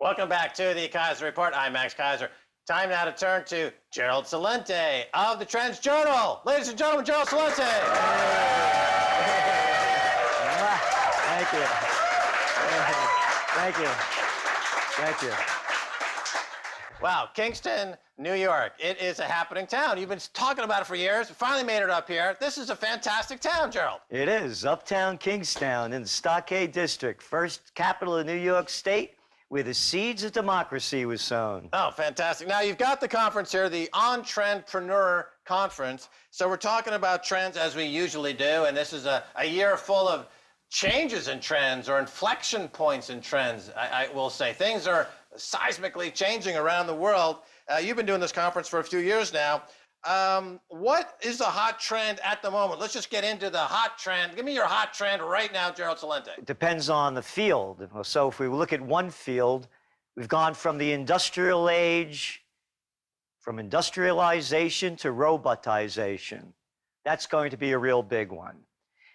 Welcome back to the Keiser Report. I'm Max Keiser. Time now to turn to Gerald Celente of the Trends Journal. Ladies and gentlemen, Gerald Celente. Thank you. Thank you. Thank you. Wow, Kingston, New York. It is a happening town. You've been talking about it for years. We finally made it up here. This is a fantastic town, Gerald. It is. Uptown Kingstown in the Stockade District, first capital of New York State, where the seeds of democracy was sown. Oh, fantastic. Now, you've got the conference here, the Entrepreneur Conference. So we're talking about trends as we usually do, and this is a year full of changes in trends or inflection points in trends, I will say. Things are seismically changing around the world. You've been doing this conference for a few years now. What is the hot trend at the moment? Let's just get into the hot trend. Give me your hot trend right now, Gerald Celente. It depends on the field. So if we look at one field, we've gone from the industrial age, from industrialization to robotization. That's going to be a real big one.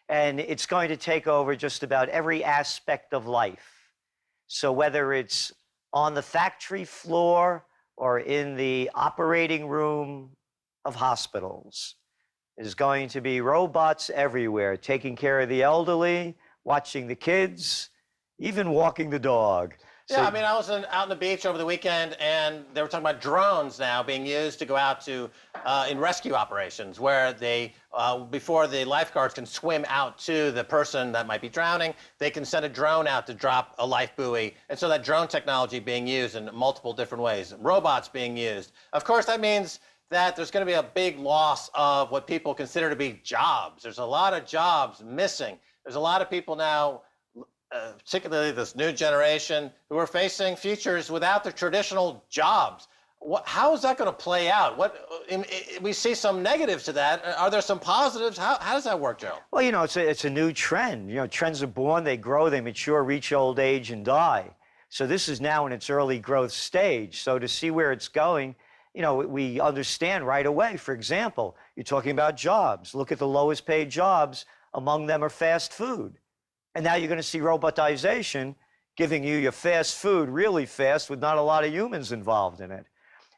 And it's going to take over just about every aspect of life. So whether it's on the factory floor or in the operating room of hospitals, there's going to be robots everywhere, taking care of the elderly, watching the kids, even walking the dog. Yeah, I mean, I was out on the beach over the weekend, and they were talking about drones now being used to go out to in rescue operations, where they, before the lifeguards can swim out to the person that might be drowning, they can send a drone out to drop a life buoy. And so that drone technology being used in multiple different ways, robots being used. Of course, that means that there's going to be a big loss of what people consider to be jobs. There's a lot of jobs missing. There's a lot of people now, particularly this new generation, who are facing futures without their traditional jobs. How is that going to play out? We see some negatives to that. Are there some positives? How does that work, Gerald? Well, you know, it's a new trend. You know, trends are born, they grow, they mature, reach old age, and die. So this is now in its early growth stage. So to see where it's going, you know, we understand right away. For example, you're talking about jobs. Look at the lowest paid jobs. Among them are fast food. And now you're going to see robotization giving you your fast food really fast with not a lot of humans involved in it.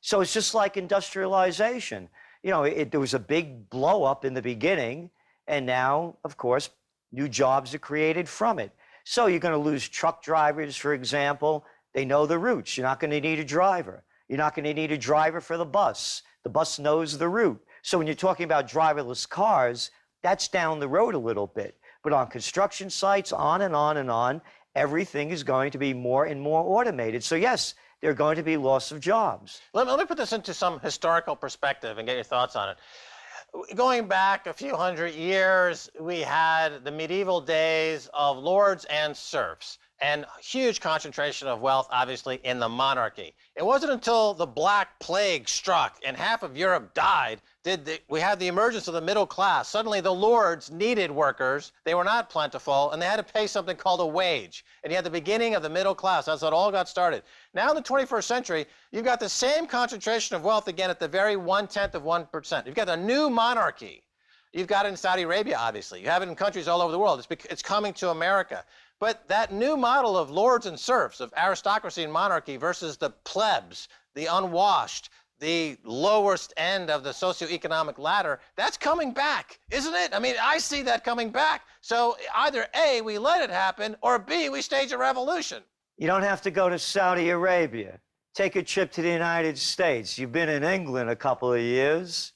So it's just like industrialization. You know, there was a big blow up in the beginning, and now, of course, new jobs are created from it. So you're going to lose truck drivers, for example. They know the routes. You're not going to need a driver. You're not going to need a driver for the bus. The bus knows the route. So when you're talking about driverless cars, that's down the road a little bit. But on construction sites, on and on and on, everything is going to be more and more automated. So yes, there are going to be loss of jobs. Let me put this into some historical perspective and get your thoughts on it. Going back a few hundred years, we had the medieval days of lords and serfs, and huge concentration of wealth, obviously, in the monarchy. It wasn't until the Black Plague struck and half of Europe died we had the emergence of the middle class. Suddenly, the lords needed workers. They were not plentiful, and they had to pay something called a wage. And you had the beginning of the middle class. That's how it all got started. Now, in the 21st century, you've got the same concentration of wealth again at the very 1/10 of 1%. You've got a new monarchy. You've got it in Saudi Arabia, obviously. You have it in countries all over the world. It's coming to America. But that new model of lords and serfs, of aristocracy and monarchy versus the plebs, the unwashed, the lowest end of the socioeconomic ladder, that's coming back, isn't it? I mean, I see that coming back. So either A, we let it happen, or B, we stage a revolution. You don't have to go to Saudi Arabia. Take a trip to the United States. You've been in England a couple of years.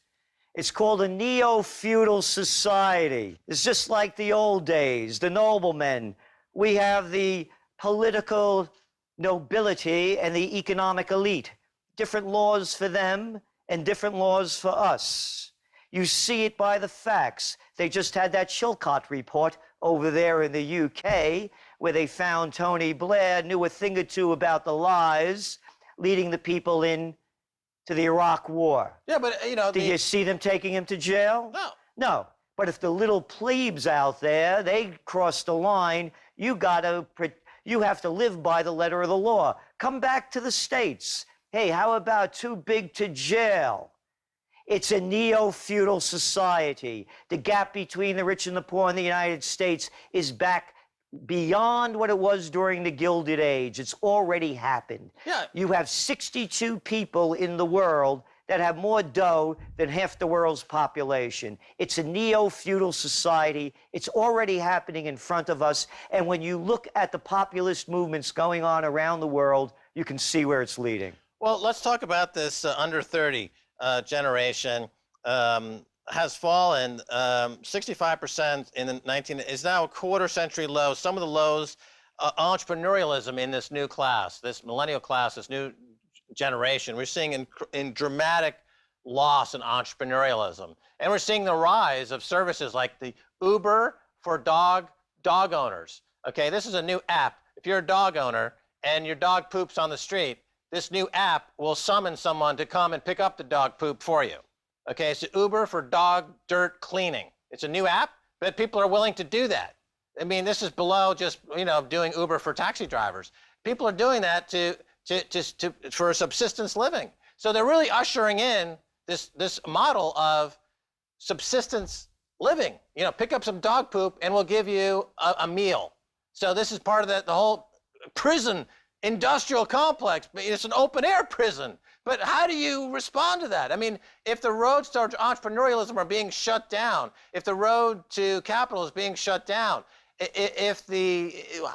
It's called a neo-feudal society. It's just like the old days, the noblemen. We have the political nobility and the economic elite. Different laws for them and different laws for us. You see it by the facts. They just had that Chilcot report over there in the UK, where they found Tony Blair knew a thing or two about the lies leading the people in to the Iraq War. Yeah, but, you know... Do you see them taking him to jail? No. No. But if the little plebes out there, they cross the line, you have to live by the letter of the law. Come back to the States. Hey, how about too big to jail? It's a neo-feudal society. The gap between the rich and the poor in the United States is back beyond what it was during the Gilded Age. It's already happened. Yeah. You have 62 people in the world that have more dough than half the world's population. It's a neo-feudal society. It's already happening in front of us. And when you look at the populist movements going on around the world, you can see where it's leading. Well, let's talk about this under 30 generation. Has fallen 65% in the is now a quarter century low. Some of the lows, entrepreneurialism in this new class, this millennial class, this new generation, we're seeing in dramatic loss in entrepreneurialism. And we're seeing the rise of services like the Uber for dog owners. Okay, this is a new app. If you're a dog owner and your dog poops on the street, this new app will summon someone to come and pick up the dog poop for you. Okay, it's Uber for dog dirt cleaning. It's a new app, but people are willing to do that. I mean, this is below just, you know, doing Uber for taxi drivers. People are doing that for subsistence living. So they're really ushering in this model of subsistence living. You know, pick up some dog poop and we'll give you a meal. So this is part of the whole prison industrial complex. It's an open air prison. But how do you respond to that? I mean, if the roads to entrepreneurialism are being shut down, if the road to capital is being shut down,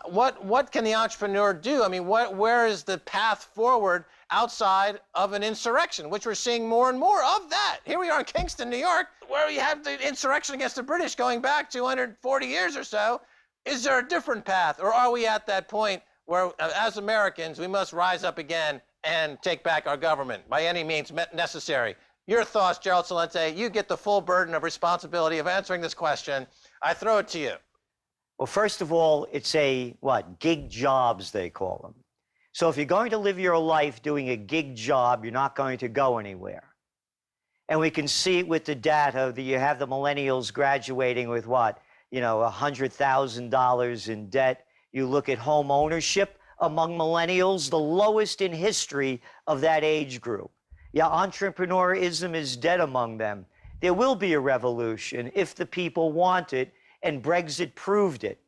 what can the entrepreneur do? I mean, where is the path forward outside of an insurrection, which we're seeing more and more of that? Here we are in Kingston, New York, where we have the insurrection against the British going back 240 years or so. Is there a different path, or are we at that point where, as Americans, we must rise up again and take back our government by any means necessary? Your thoughts, Gerald Celente. You get the full burden of responsibility of answering this question. I throw it to you. Well, first of all, it's gig jobs, they call them. So if you're going to live your life doing a gig job, you're not going to go anywhere. And we can see it with the data that you have the millennials graduating with $100,000 in debt. You look at home ownership among millennials, the lowest in history of that age group. Yeah, entrepreneurism is dead among them. There will be a revolution if the people want it, and Brexit proved it.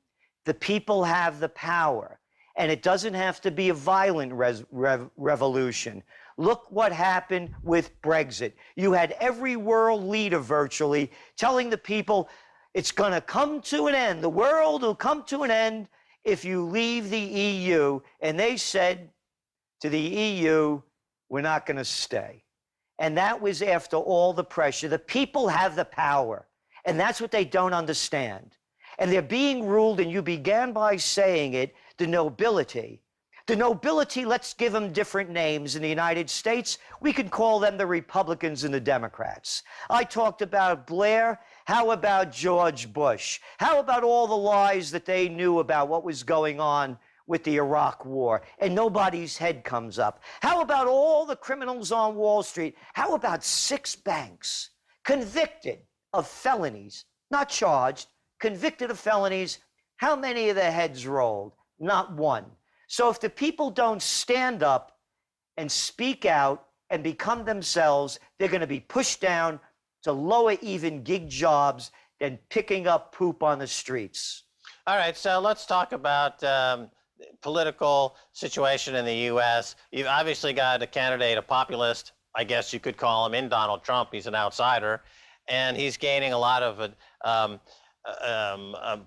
The people have the power, and it doesn't have to be a violent revolution. Look what happened with Brexit. You had every world leader virtually telling the people it's going to come to an end. The world will come to an end if you leave the EU. And they said to the EU, we're not going to stay. And that was after all the pressure. The people have the power. And that's what they don't understand. And they're being ruled, and you began by saying it, the nobility. The nobility, let's give them different names. In the United States, we can call them the Republicans and the Democrats. I talked about Blair. How about George Bush? How about all the lies that they knew about what was going on with the Iraq War, and nobody's head comes up? How about all the criminals on Wall Street? How about 6 banks convicted of felonies, not charged, convicted of felonies? How many of their heads rolled? Not one. So if the people don't stand up and speak out and become themselves, they're going to be pushed down to lower even gig jobs than picking up poop on the streets. All right, so let's talk about political situation in the U.S. You've obviously got a candidate, a populist, I guess you could call him, in Donald Trump. He's an outsider, and he's gaining a lot of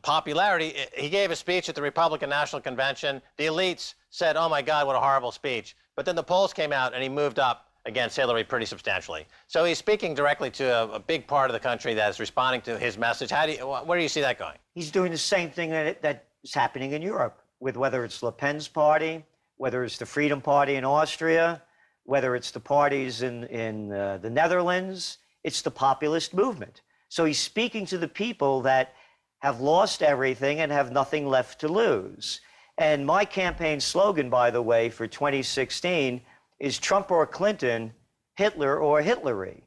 popularity. He gave a speech at the Republican National Convention. The elites said, oh my God, what a horrible speech. But then the polls came out and he moved up against Hillary pretty substantially. So he's speaking directly to a big part of the country that is responding to his message. Where do you see that going? He's doing the same thing that is happening in Europe, with whether it's Le Pen's party, whether it's the Freedom Party in Austria, whether it's the parties in the Netherlands. It's the populist movement. So he's speaking to the people that have lost everything and have nothing left to lose. And my campaign slogan, by the way, for 2016 is Trump or Clinton, Hitler or Hitlery.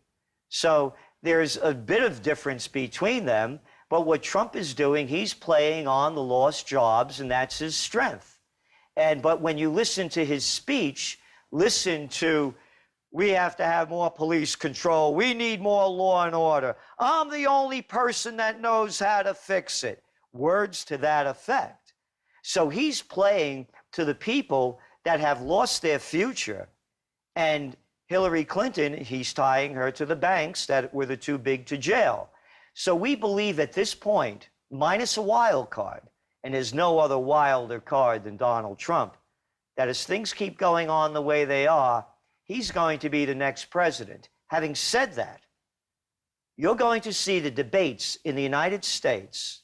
So there's a bit of difference between them, but what Trump is doing, he's playing on the lost jobs, and that's his strength. But when you listen to his speech, listen to, we have to have more police control. We need more law and order. I'm the only person that knows how to fix it. Words to that effect. So he's playing to the people that have lost their future. And Hillary Clinton, he's tying her to the banks that were the too big to jail. So we believe at this point, minus a wild card, and there's no other wilder card than Donald Trump, that as things keep going on the way they are, he's going to be the next president. Having said that, you're going to see the debates in the United States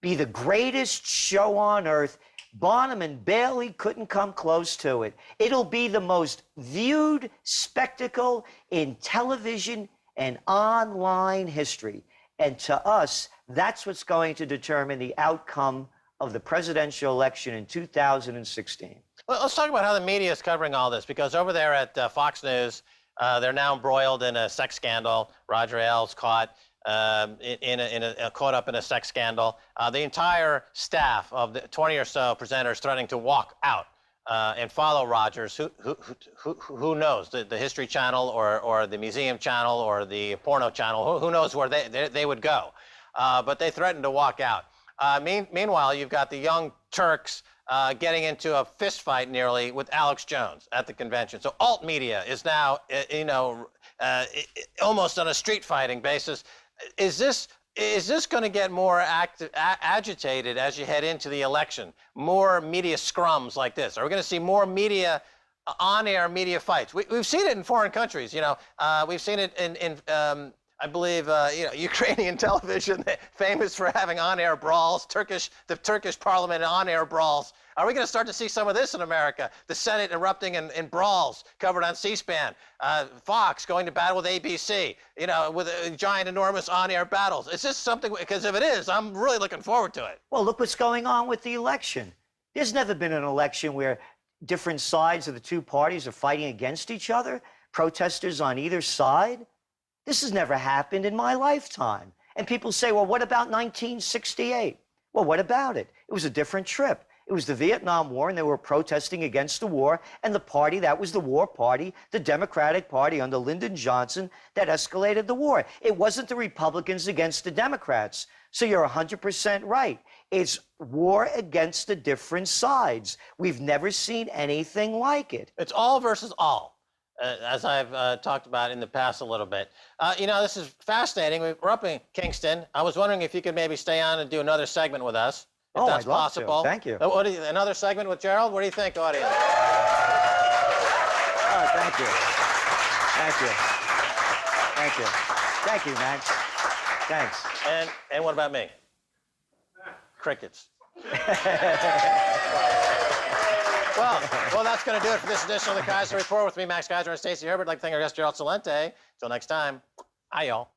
be the greatest show on earth. Bonham and Bailey couldn't come close to it. It'll be the most viewed spectacle in television and online history. And to us, that's what's going to determine the outcome of the presidential election in 2016. Well, let's talk about how the media is covering all this, because over there at Fox News, they're now embroiled in a sex scandal. Roger Ailes caught caught up in a sex scandal. The entire staff of the 20 or so presenters threatening to walk out and follow Rogers. Who knows? The History Channel or the Museum Channel or the Porno Channel? Who knows where they would go? But they threatened to walk out. Meanwhile, you've got the Young Turks getting into a fist fight nearly with Alex Jones at the convention. So alt media is now, almost on a street fighting basis. Is this going to get more agitated as you head into the election? More media scrums like this? Are we going to see more media, on-air media fights? We've seen it in foreign countries. We've seen it in I believe, Ukrainian television, famous for having on-air brawls, the Turkish parliament on-air brawls. Are we going to start to see some of this in America? The Senate erupting in brawls covered on C-SPAN. Fox going to battle with ABC, with giant, enormous on-air battles. Is this something, because if it is, I'm really looking forward to it. Well, look what's going on with the election. There's never been an election where different sides of the two parties are fighting against each other, protesters on either side. This has never happened in my lifetime. And people say, well, what about 1968? Well, what about it? It was a different trip. It was the Vietnam War, and they were protesting against the war, and the party that was the war party, the Democratic Party under Lyndon Johnson, that escalated the war. It wasn't the Republicans against the Democrats. So you're 100% right. It's war against the different sides. We've never seen anything like it. It's all versus all. As I've talked about in the past a little bit. This is fascinating. We're up in Kingston. I was wondering if you could maybe stay on and do another segment with us, if that's I'd love possible. to. Thank you. Another segment with Gerald? What do you think, audience? Oh, thank you. Thank you. Thank you. Thank you, man. Thanks. And what about me? Crickets. Well, that's going to do it for this edition of the Keiser Report with me, Max Keiser, and Stacy Herbert. I'd like to thank our guest, Gerald Celente. Until next time, hi, y'all.